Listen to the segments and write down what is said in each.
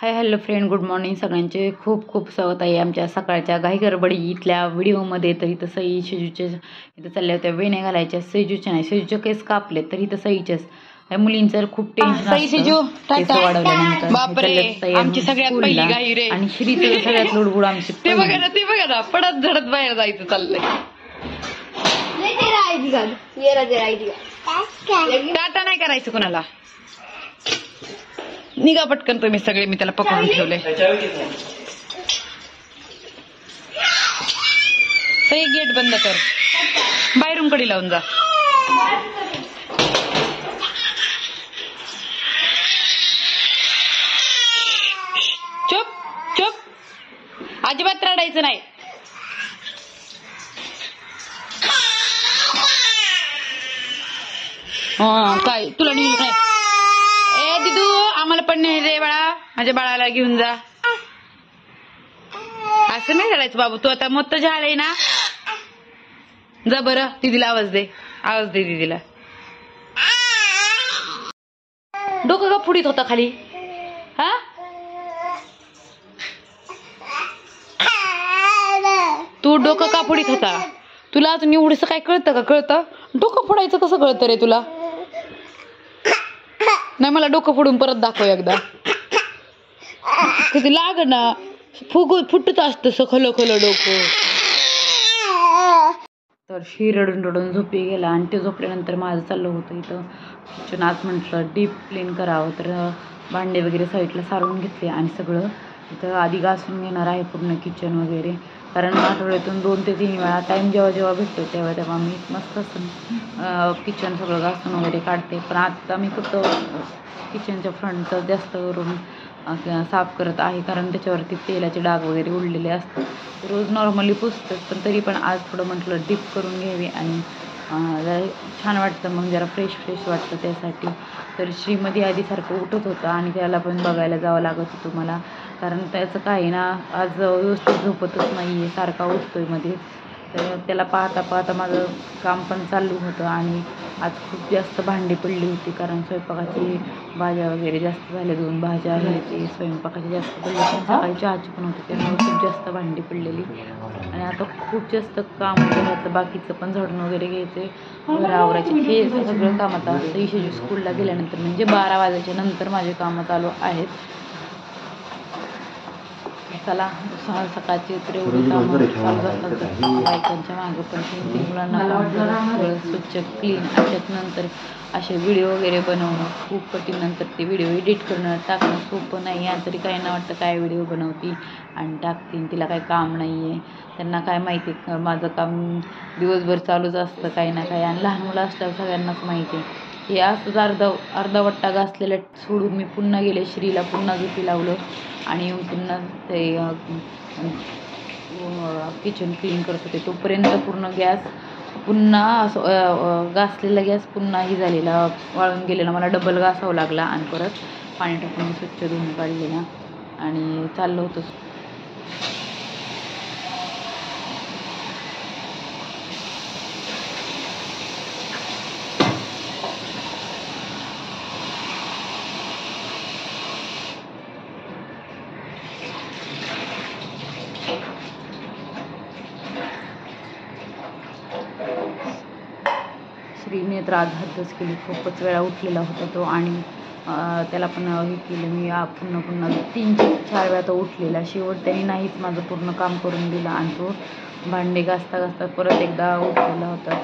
Hi hello friend, good morning सगळ्यांचे. खूप खूप स्वागत आहे आमच्या सकाळच्या घाई गडबडी इथल्या व्हिडिओमध्ये. तर इथं सई शेजूच्या इथं चालल्या होत्या वेण्या घालायच्या. सेजूच्या नाही, सेजूचे केस कापले तर इथं सईच्याच मुलींचं खूप टेन्शन आमची सगळ्यात पहिली घाई रे. आणि श्रीचं सगळ्यात लुडबुड आमची. ते बघा ना पडत झडत बाहेर जायचं चाललंय. टाटा नाही करायचं कोणाला. निघा पटकन तुम्ही सगळे, मी त्याला पकडून ठेवले. ते गेट बंद कर, बाहेरून कडी लावून जा. चुप चुप, अजिबात रडायचं नाही. काय तुला नेलं नाही? ए दिदू, आम्हाला पण नाही रे बाळा, माझ्या बाळाला घेऊन जा. असं नाही करायचं बाबू, तू आता मोठं झालंय ना. जा बरं, दिदीला आवाज दे, आवाज दे दिदीला. डोकं का फुडीत होता खाली? हा तू डोकं का फुडीत होता? तुला अजून एवढंसं काय कळतं का? कळतं डोकं फोडायचं कसं कळतं रे तुला? नाही, मला डोकं फोडून परत दाखव एकदा. किती लाग ना, फुटत असतं सखल खल डोकं. तर शी रडून रडून झोपी गेला आणि ते झोपल्यानंतर माझं चाललं होतं इथं किचन. आज म्हटलं डीप क्लीन करावं, तर भांडे वगैरे साईडला सारून घेतले आणि सगळं इथं आधी घासून घेणार आहे पूर्ण किचन वगैरे. कारण आठवड्यातून 2 ते 3 वेळा टाईम जेव्हा भेटतो तेव्हा मी मस्त असं किचन सगळं घासून वगैरे काढते. पण आता मी फक्त किचनच्या फ्रंटचं जास्त करून साफ करत आहे, कारण त्याच्यावरती तेलाचे डाग वगैरे उडलेले असतात. रोज नॉर्मली पुसतात, पण तरी पण आज थोडं म्हटलं डीप करून घ्यावी आणि जरा छान वाटतं, मग जरा फ्रेश वाटतं त्यासाठी. तर श्रीमध्ये आधीसारखं उठत होतं आणि त्याला पण बघायला जावं लागत होतं मला, कारण त्याचं काय ना आज व्यवस्थित झोपतच नाही आहे, सारखा उठतोय मध्ये. तर त्याला पाहता माझं काम पण चालू होतं आणि आज खूप जास्त भांडी पडली होती, कारण स्वयंपाकाची भाज्या वगैरे जास्त झाल्या. 2 भाज्या आहेत, ते स्वयंपाकाची जास्त पडली, पण सकाळी चहाची पण होती, त्यामुळे खूप जास्त भांडी पडलेली. आणि आता खूप जास्त काम घराचं बाकीचं पण झाडून वगैरे घ्यायचे, घर आवरायचे. हे सगळं काम आता शेजू स्कूलला गेल्यानंतर म्हणजे 12 वाजायच्या नंतर माझे कामं चालू आहेत. चला, सकाळची तर एवढी कामं चालू असतात बायकांच्या मागं, पण 3 मुलांना सगळं स्वच्छ क्लीन. त्याच्यानंतर असे व्हिडिओ वगैरे बनवणं खूप कठीण. नंतर ते व्हिडिओ एडिट करणं टाकणं सोपं नाही आहे. तरी काहींना वाटतं काय व्हिडिओ बनवती आणि टाकतील, तिला काही काम नाही आहे. त्यांना काय माहिती, माझं काम दिवसभर चालूच असतं काही ना काही. आणि लहान मुलं असल्यावर सगळ्यांनाच माहिती आहे. हे असंच अर्धवट्टा घासलेलं सोडून मी पुन्हा गेले, श्रीला पुन्हा झोपी लावलं आणि पुन्हा ते किचन क्लीन करत होते. तोपर्यंत पूर्ण गॅस पुन्हा घासलेला गॅस पुन्हा ही झालेला, वाळून गेलेला. मला डबल घासावं लागला आणि परत पाणी टाकून स्वच्छ धुवून काढलेला आणि चाललं होतं. श्रीने तर आज हद्दच केली, खूपच वेळा उठलेला होता तो आणि त्याला पण हे केलं मी. पुन्हा 3-4 वेळा तो उठलेला. शेवट त्यांनी नाहीच माझं पूर्ण काम करून दिलं आणि तो भांडे घासता परत एकदा उठलेला होता.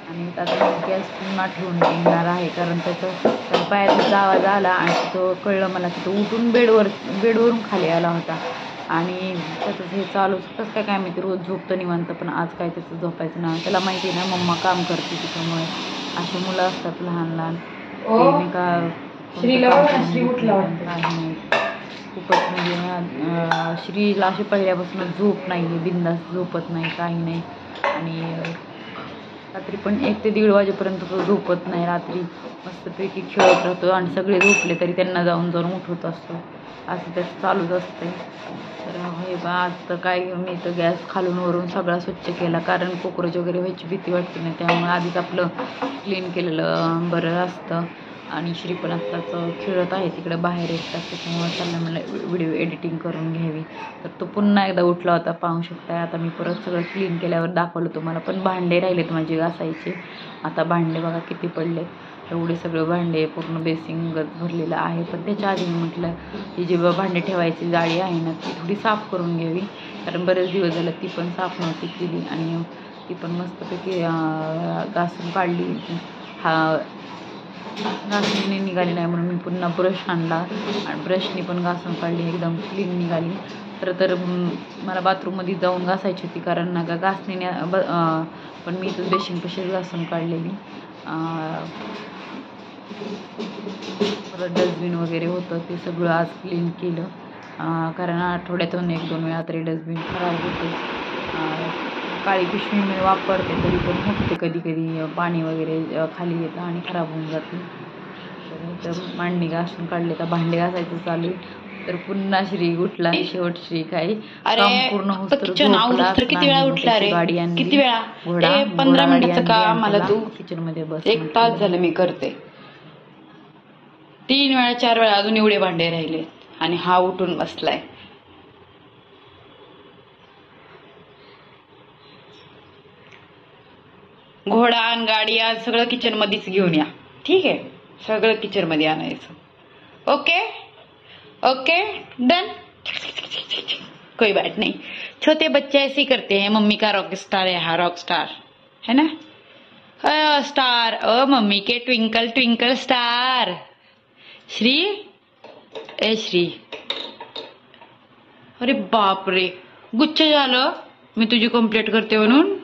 आणि आता गॅस पुन्हा ठेवून घेणार आहे, कारण त्याचा पायाचा आवाज आला आणि तिथं कळलं मला, तिथं उठून बेडवरून खाली आला होता. आणि त्याचं हे चालूच कसं काय माहिती, रोज झोपतं निवांत, पण आज काय त्याचं झोपायचं ना. त्याला माहिती आहे ना मम्मा काम करते, त्याच्यामुळे अशी मुलं असतात लहान मी का श्रीला उठला नाही. खूपच म्हणजे श्रीला अशी पहिल्यापासून झोप नाही आहे, बिंदास झोपत नाही, काही नाही. आणि रात्री पण 1 ते 1:30 वाजेपर्यंत तो झोपत नाही. रात्री मस्तपैकी खेळत राहतो आणि सगळे झोपले तरी त्यांना जाऊन उठवत असतो, असं त्याचं चालूच असते. तर हे बा, आज तर काय मी तर गॅस खालून वरून सगळा स्वच्छ केला, कारण कॉकरोच वगैरे व्हायची भीती वाटते नाही, त्यामुळे आधीच आपलं क्लीन केलेलं बरं असतं. आणि श्री पण आत्ताच खेळत आहे तिकडे बाहेर एक तास, त्याच्यामुळे चाललं मला व्हिडिओ एडिटिंग करून घ्यावी. तर तो पुन्हा एकदा उठला होता, पाहू शकताय. आता मी परत सगळं क्लीन केल्यावर दाखवलं तुम्हाला. पण भांडे राहिलेत माझे घासायचे. आता भांडे बघा किती पडलेत, एवढे सगळे भांडे, पूर्ण बेसिंगच भरलेलं आहे. पण त्याच्या आधी मी म्हटलं ती जी भांडे ठेवायची जाळी आहे ना ती थोडी साफ करून घ्यावी, कारण बरेच दिवस झालं ती पण साफ नव्हती केली. आणि ती पण मस्तपैकी घासून काढली. घासणी निघाली नाही म्हणून मी पुन्हा ब्रश आणला आणि ब्रशनी पण घासून काढली, एकदम क्लीन निघाली. तर मला बाथरूममध्ये जाऊन घासायची होती, कारण ना घासणीने पण मी इथं बेसिंगपाशीच घासून काढलेली. परत डस्टबिन वगैरे होतं ते सगळं आज क्लीन केलं, कारण आठवड्यातून 1-2 वेळा तरी डस्टबिन खराब होते. काळी पिशवी मी वापरते तरी पण होते कधी कधी, पाणी वगैरे खाली येतं आणि खराब होऊन जाते. तर मांडणी घासून काढले, तर भांडे घासायचं चालू आहे. तर पुन्हा श्री उठला, शेवट श्री काही पूर्ण किती वेळा उठला रे, गाडी आणली, किती वेळा, 15 मिनिटाचं काम. मला तू किचन मध्ये बस, 1 तास झालं मी करते, 3 वेळा 4 वेळा अजून एवढे भांडे राहिले आणि हा उठून बसलाय. घोडा आणि गाडी आज सगळं किचन मध्येच घेऊन या, ठीक आहे, सगळं किचन मध्ये आणायचं. ओके ओके डन, कोई बात नहीं, छोटे बच्चे ऐसे ही करते हैं. मम्मी का रॉक स्टार है, हाँ रॉक स्टार है ना, स्टार, ओ मम्मी के ट्विंकल ट्विंकल स्टार. श्री, ए श्री, अरे बाप रे, गुच्छ झालं मी तुझी कंप्लेंट करते म्हणून.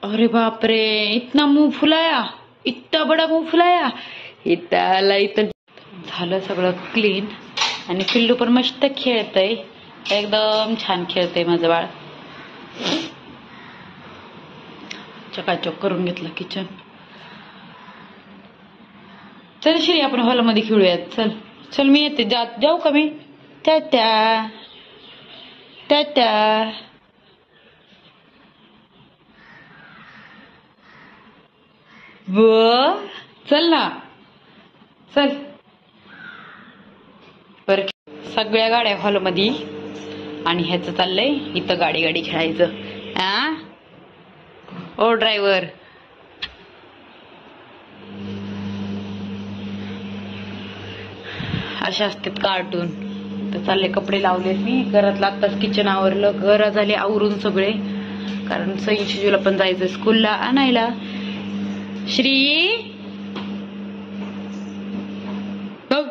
अरे बाप रे, इतना मुंह फुलाया, इतना बड़ा मुंह फुलाया. इथं झालं सगळं क्लीन. आणि पिल्लू पण मस्त खेळतय, एकदम छान खेळतय माझं बाळ. चकाचक करून घेतलं किचन. चल श्री, आपण हॉलमध्ये खेळूयात. चल चल, मी येते, जाऊ का मी. त्या चल ना, चल. बर, सगळ्या गाड्या हॉलमध्ये आणि ह्याचं चाललंय इथं गाडी खेळायचं. ओ ड्रायव्हर, अशा असतात कार्टून. तर चालले, कपडे लावलेत मी घरातलं, आत्ताच किचन आवरलं, घरा झाले आवरून सगळे, कारण सई शिजूला पण जायचं स्कूलला आणायला. श्री बघ,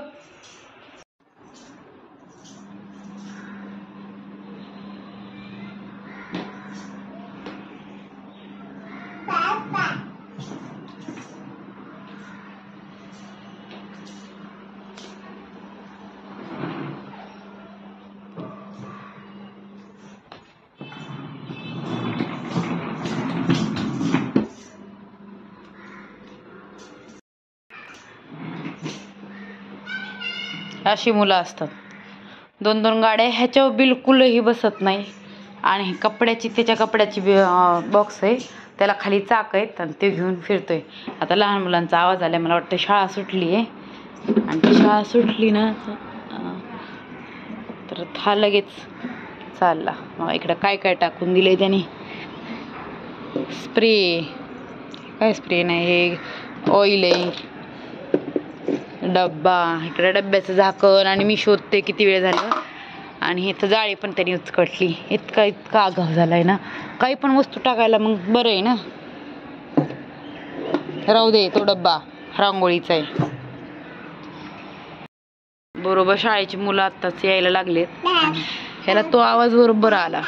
अशी मुलं असतात. 2-2 गाड्या, ह्याच्यावर बिलकुलही बसत नाही. आणि त्याच्या कपड्याची बॉक्स आहे, त्याला खाली चाक आहेत आणि ते घेऊन फिरतोय. आता लहान मुलांचा आवाज आला, मला वाटतं शाळा सुटली आहे. आणि ती शाळा सुटली ना तर हा लगेच चालला. मग इकडं काय काय टाकून दिलंय त्याने, स्प्रे, काय स्प्रे नाही, हे ऑइल आहे, डब्बा, इकडे डब्याचं झाकण. आणि मी शोधते किती वेळ झालं. आणि इथं जाळी पण त्यांनी उचकटली. इतका आगाव झालाय ना, काही पण वस्तू टाकायला मग बरं आहे ना. राहू दे, तो डब्बा रांगोळीचा आहे. बरोबर शाळेची मुलं आत्ताच यायला लागलेत, ह्याला तो आवाज बरोबर आला.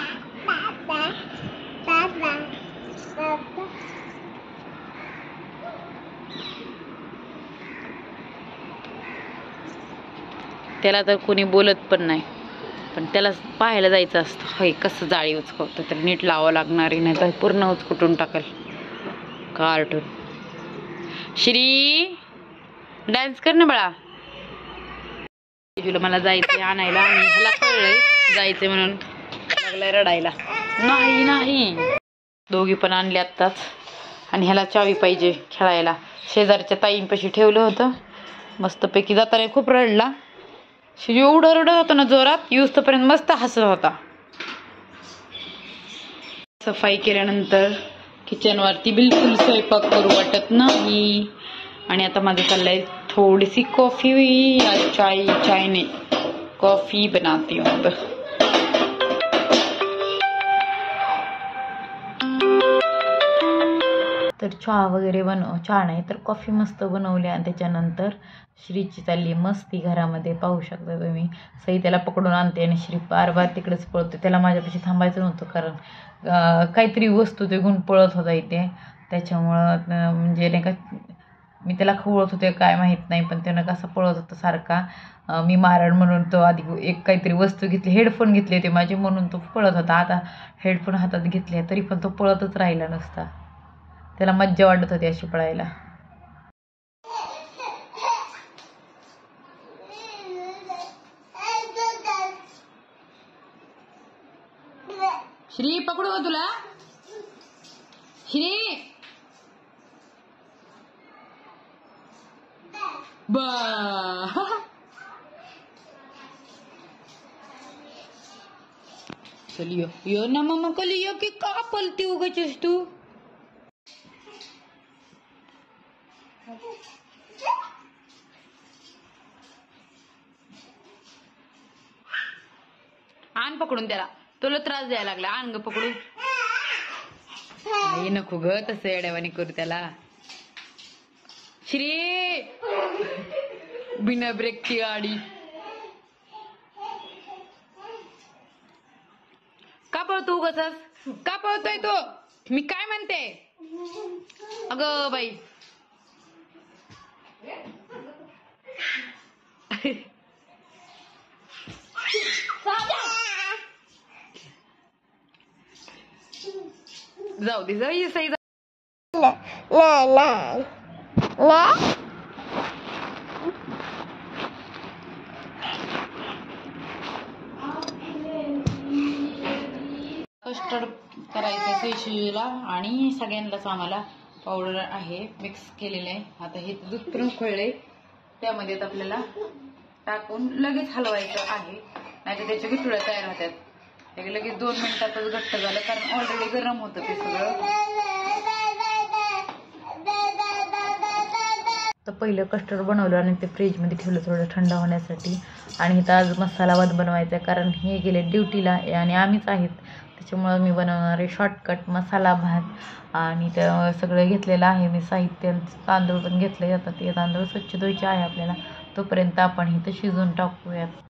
त्याला तर कोणी बोलत पण नाही, पण त्याला पाहायला जायचं असतं, हे कसं जाळी उचकवतं, तर नीट लावावं लागणार आहे, नाही तर पूर्ण उचकुटून टाकल कार्टून. श्री, डान्स कर ना बाळा. तुला मला जायचंय आणायला, आणि ह्याला कळलंय जायचंय म्हणून लागलाय रडायला. नाही, दोघी पण आणले आत्ताच. आणि ह्याला चावी पाहिजे खेळायला. शेजारच्या ताईंपाशी ठेवलं होतं. मस्तपैकी जाताना खूप रडला. शिजू एवढं रडत होता ना जोरात, तोपर्यंत मस्त हसत होता. सफाई केल्यानंतर किचनवरती बिलकुल स्वयंपाक करू वाटत नाही. आणि आता माझं चाललंय थोडीशी कॉफी या चाय ने कॉफी बनाती हूँ. तर चहा वगैरे चहा नाही तर कॉफी मस्त बनवली. आणि त्याच्यानंतर श्रीची चालली मस्ती घरामध्ये. पाहू शकता तुम्ही. सई त्याला पकडून आणते आणि श्री बार तिकडेच पळतो. त्याला माझ्यापाशी थांबायचं नव्हतं कारण काहीतरी वस्तू ते घेऊन पळत होता इथे. त्याच्यामुळं म्हणजे नाही का मी त्याला खवळत होते काय माहीत नाही, पण त्यानं कसा पळत होता सारखा. मी मारण म्हणून तो आधी एक काहीतरी वस्तू घेतली, हेडफोन घेतले होते माझे म्हणून तो पळत होता. आता हेडफोन हातात घेतले तरी पण तो पळतच राहिला नसता. त्याला मज्जा वाटत होती अशी पळायला. श्री पकडू का तुला? श्री बा चलियो यो ना मम्मा कलियो की का पलती उगाचीस तू. आण पकडून त्याला, तुला त्रास द्यायला लागला. आण ग पकडून. नाही नको ग तसं येड्यावानी करू त्याला. श्री बिना ब्रेकची गाडी. का पळतो उगाचच? का पळतोय तो? मी काय म्हणते? अगं बाई जाऊ दे जाऊ सई. कस्टर्ड करायचं शिजूला आणि सगळ्यांनाच आम्हाला पावडर आहे मिक्स केलेलं आहे. आता हे दूध पण उकळले त्यामध्ये आपल्याला टाकून लगेच हलवायचं आहे, नाहीतर त्याच्या गुठळ्या तयार होतात. हे लगेच 2 मिनिटातच घट्ट झालं कारण ऑलरेडी गरम होतं ते सगळं. तर पहिलं कस्टर्ड बनवलं आणि ते फ्रीजमध्ये ठेवलं थोडं थंड होण्यासाठी. आणि इथं आज मसाला भात बनवायचा आहे कारण हे गेले ड्युटीला आणि आम्हीच आहेत. त्याच्यामुळं मी बनवणार आहे शॉर्टकट मसाला भात. आणि ते सगळं घेतलेलं आहे मी साहित्य. तांदूळ पण घेतले जातात. ते तांदूळ स्वच्छ धुवायचे आहे आपल्याला. तोपर्यंत आपण इथं शिजवून टाकूयात.